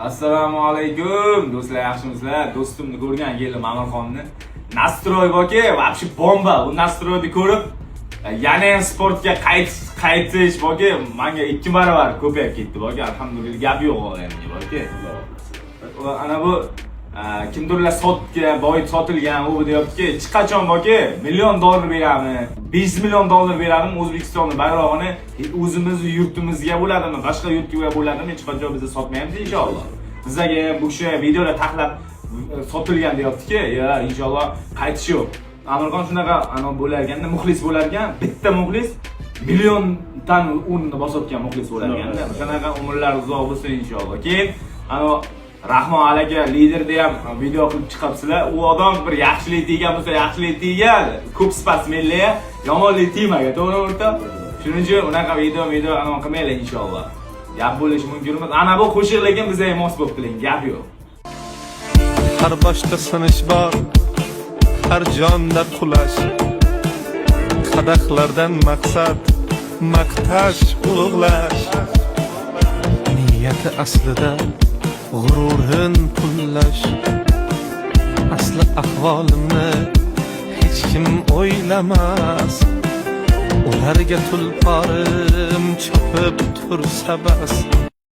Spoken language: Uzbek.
Assalomu alaykum do'stlar, yaxshimisizlar? Do'stimni ko'rgan keldim Amirxonni. Nastroy borki, вообще bomba. Bu nastroyni ko'rib, yana ham sportga qaytish borki, menga 2 barobar ko'payib ketdi borki, alhamdulillah gap yo'q endi borki. Ana bu kimdirlar boyit sotilgan, u deyaptiki, hech qachon borki, $1 million beramiz, $5 million beramiz, O'zbekistonning bayrog'ini o'zimiz yurtimizga bo'ladimi, boshqa yurtga bo'ladimi, hech qachon biz sotmaymiz inshaalloh. Bizga bu kishi videoda taxlab sotilgan deyaptiki, ya inshaalloh qaytish yo'q. Amirxon shunaqa bo'larganda, muxlis bo'larkan, bitta muxlis milliondan o'rnini bosayotgan muxlis bo'larganda, shunaqa umrlar uzoq bo'lsin inshaalloh. Keyin Rahmon aka liderda ham video qilib chiqibsizlar. U odam bir yaxshilik degan bo'lsa, yaxshilik degan, ko'p sportsmenlar yomonlik tegmagan, to'g'ri o'rta. Shuning uchun unaqa video qilmaylik inshaalloh. Gap bo'lishi mumkin emas. Ana bu qo'shiq lekin bizga mos bo'lib qiling, gap yo'q. Har boshda sinish bor, har jonda qulash. Qadaqlardan maqsad maqtash, ulug'lash. Niyati aslida g'ururin pullash. Asli ahvolimni hech kim o'ylamas. Ularga tulporim chopib tursa bas.